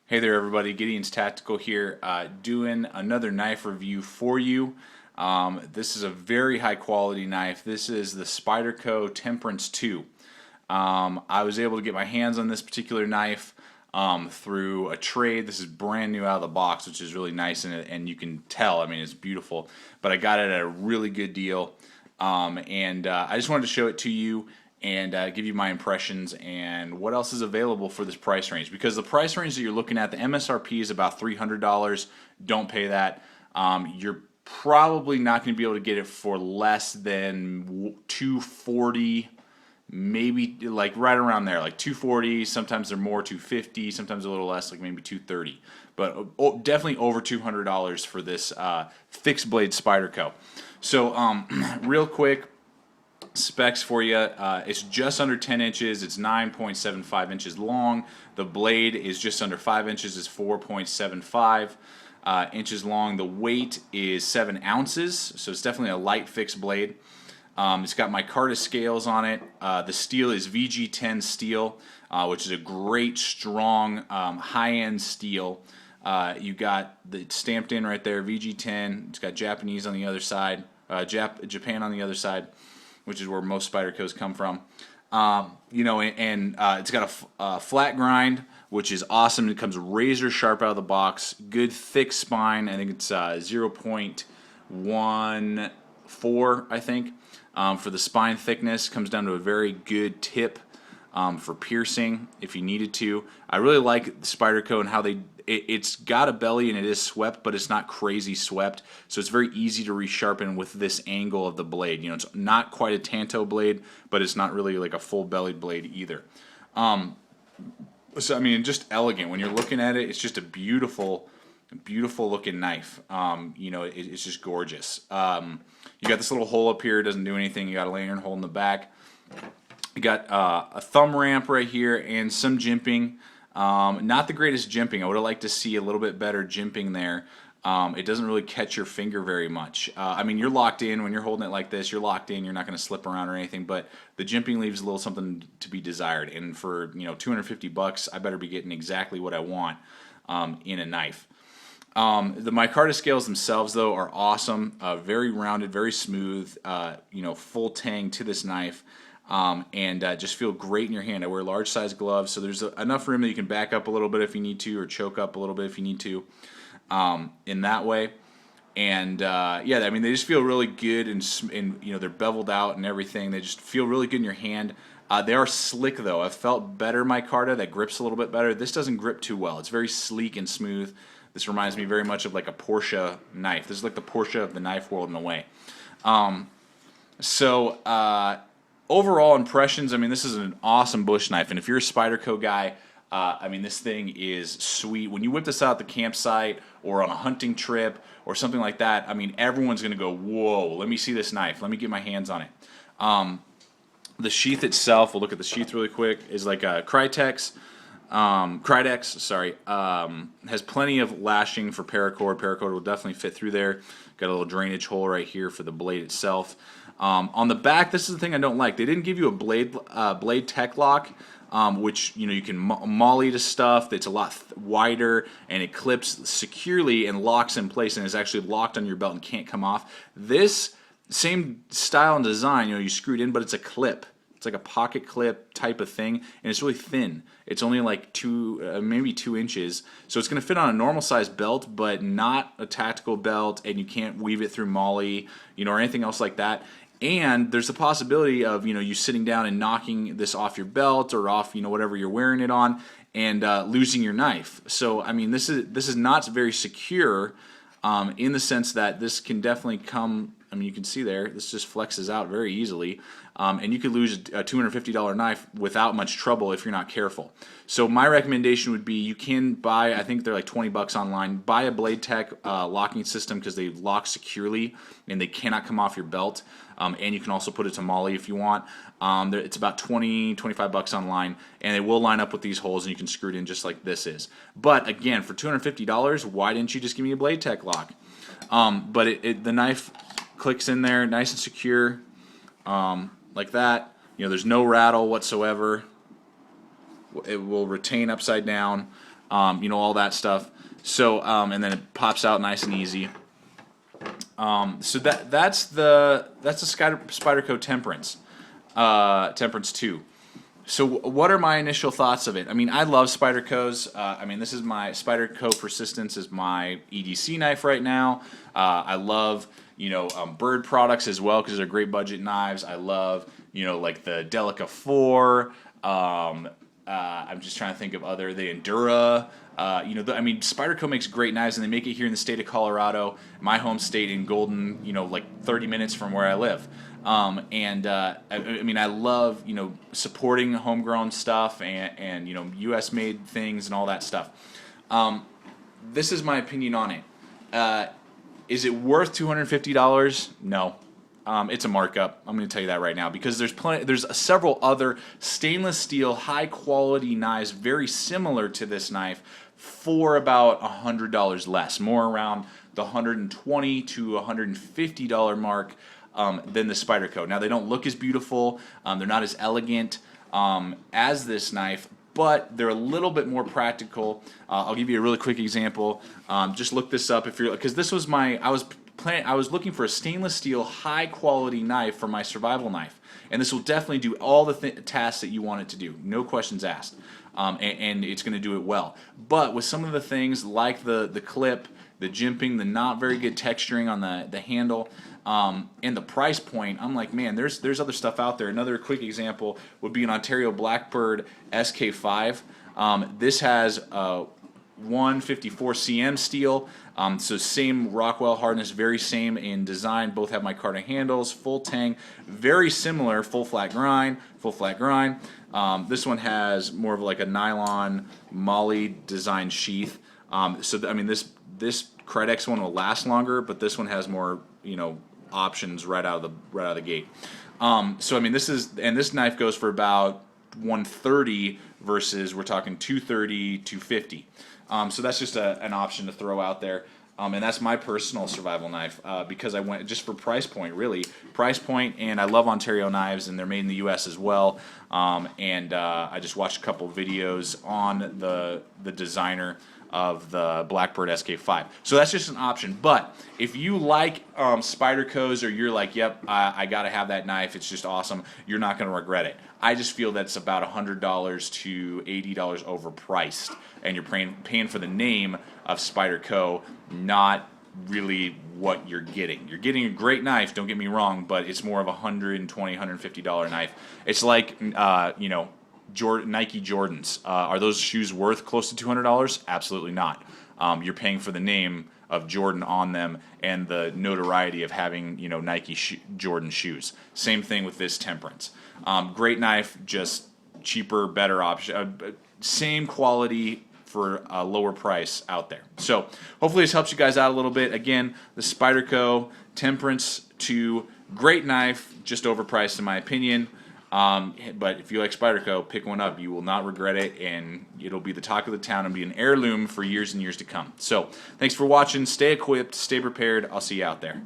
Hey there everybody, Gideon's Tactical here, doing another knife review for you. This is a very high quality knife. This is the Spyderco Temperance 2. I was able to get my hands on this particular knife through a trade. This is brand new out of the box, which is really nice, and you can tell, I mean, it's beautiful. But I got it at a really good deal, and I just wanted to show it to you and give you my impressions and what else is available for this price range. Because the price range that you're looking at, the MSRP is about $300. Don't pay that. You're probably not going to be able to get it for less than $240, maybe like right around there, like $240. Sometimes they're more, $250. Sometimes a little less, like maybe $230. But definitely over $200 for this fixed blade Spyderco. So real quick, specs for you. It's just under 10 inches. It's 9.75 inches long. The blade is just under 5 inches. It's 4.75 inches long. The weight is 7 ounces, so it's definitely a light fixed blade. It's got micarta scales on it. The steel is VG10 steel, which is a great, strong, high-end steel. You got the stamped in right there, VG10. It's got Japanese on the other side, Japan on the other side, which is where most Spydercos come from. It's got a flat grind, which is awesome. It comes razor sharp out of the box. Good thick spine. I think it's 0.14, I think, for the spine thickness. Comes down to a very good tip for piercing if you needed to. I really like the Spyderco and how it's got a belly and it is swept, but it's not crazy swept, so it's very easy to resharpen with this angle of the blade. You know, it's not quite a tanto blade, but it's not really like a full bellied blade either. So I mean, just elegant. When you're looking at it, it's just a beautiful looking knife. It's just gorgeous. You got this little hole up here, it doesn't do anything. You got a lanyard hole in the back. You got a thumb ramp right here and some jimping. Not the greatest jimping. I would have liked to see a little bit better jimping there. It doesn't really catch your finger very much. I mean, you're locked in when you're holding it like this. You're locked in. You're not going to slip around or anything. But the jimping leaves a little something to be desired. And for $250, I better be getting exactly what I want in a knife. The micarta scales themselves, though, are awesome. Very rounded, very smooth. Full tang to this knife. Just feel great in your hand. I wear large size gloves, so there's enough room that you can back up a little bit if you need to, or choke up a little bit if you need to, in that way. And yeah, I mean, they just feel really good, and they're beveled out and everything. They just feel really good in your hand. They are slick, though. I've felt better micarta that grips a little bit better. This doesn't grip too well. It's very sleek and smooth. This reminds me very much of like a Porsche knife. This is like the Porsche of the knife world in a way. Overall impressions, I mean, this is an awesome bush knife, and if you're a Spyderco guy, I mean, this thing is sweet. When you whip this out at the campsite or on a hunting trip or something like that, I mean, everyone's going to go, whoa, let me see this knife. Let me get my hands on it. The sheath itself, we'll look at the sheath really quick, is like a Krydex, has plenty of lashing for paracord. Paracord will definitely fit through there. Got a little drainage hole right here for the blade itself. On the back, this is the thing I don't like. They didn't give you a blade tech lock, which you can molly to stuff. That's a lot wider, and it clips securely and locks in place, and is actually locked on your belt and can't come off. This same style and design, you screw it in, but it's a clip. It's like a pocket clip type of thing, and it's really thin. It's only like maybe 2 inches, so it's going to fit on a normal size belt, but not a tactical belt, and you can't weave it through molly, or anything else like that. And there's the possibility of you sitting down and knocking this off your belt or off whatever you're wearing it on, and losing your knife. So I mean, this is not very secure, in the sense that this can definitely come. I mean, you can see there, this just flexes out very easily, and you could lose a $250 knife without much trouble if you're not careful. So my recommendation would be, you can buy, I think they're like 20 bucks online, buy a Blade Tech locking system, because they lock securely and they cannot come off your belt, and you can also put it to molly if you want. It's about 25 bucks online, and they will line up with these holes, and you can screw it in just like this is. But again, for $250, why didn't you just give me a Blade Tech lock? But the knife clicks in there nice and secure, like that. There's no rattle whatsoever. It will retain upside down. you know, all that stuff. So and then it pops out nice and easy. So that's the Spyderco Temperance, Temperance 2. So what are my initial thoughts of it? I mean, I love Spyderco's. I mean, this is my Spyderco Persistence is my EDC knife right now. I love, you know, Bird products as well because they're great budget knives. I love, you know, like the Delica 4. I'm just trying to think of the Endura. You know, I mean, Spyderco makes great knives, and they make it here in the state of Colorado, my home state in Golden, you know, like 30 minutes from where I live. I mean, I love, you know, supporting homegrown stuff and you know, U.S. made things and all that stuff. This is my opinion on it. Is it worth $250? No. It's a markup. I'm going to tell you that right now because there's several other stainless steel high quality knives very similar to this knife for about $100 less, more around the $120 to $150 mark than the Spyderco. Now they don't look as beautiful, they're not as elegant as this knife, but they're a little bit more practical. I'll give you a really quick example. Just look this up because this was I was looking for a stainless steel high quality knife for my survival knife, and this will definitely do all the tasks that you want it to do, no questions asked, and it's going to do it well. But with some of the things like the clip, the jimping, the not very good texturing on the handle, and the price point, I'm like, man, there's other stuff out there. Another quick example would be an Ontario Blackbird Sk5. This has 154 cm steel, so same Rockwell hardness, very same in design. Both have micarta handles, full tang, very similar, full flat grind. This one has more of like a nylon Molly design sheath. So I mean, this Kredex one will last longer, but this one has more, you know, options right out of the gate. So I mean, this knife goes for about $130 versus we're talking $230, $250. So that's just an option to throw out there. And that's my personal survival knife because I went just for price point, really. Price point, and I love Ontario knives, and they're made in the U.S. as well. I just watched a couple videos on the designer of the Blackbird Sk5. So that's just an option. But if you like Spyderco's, or you're like, yep, I got to have that knife, it's just awesome, you're not going to regret it. I just feel that's about $100 to $80 overpriced, and you're paying for the name of Spyderco, not really what you're getting. You're getting a great knife, don't get me wrong, but it's more of a $120, $150 knife. It's like, you know, Nike Jordans. Are those shoes worth close to $200? Absolutely not. You're paying for the name of Jordan on them and the notoriety of having, you know, Nike Jordan shoes. Same thing with this Temperance. Great knife, just cheaper, better option. Same quality for a lower price out there. So hopefully this helps you guys out a little bit. Again, the Spyderco Temperance 2, great knife, just overpriced in my opinion. But if you like Spyderco, pick one up. You will not regret it, and it'll be the talk of the town and be an heirloom for years and years to come. So thanks for watching. Stay equipped, stay prepared. I'll see you out there.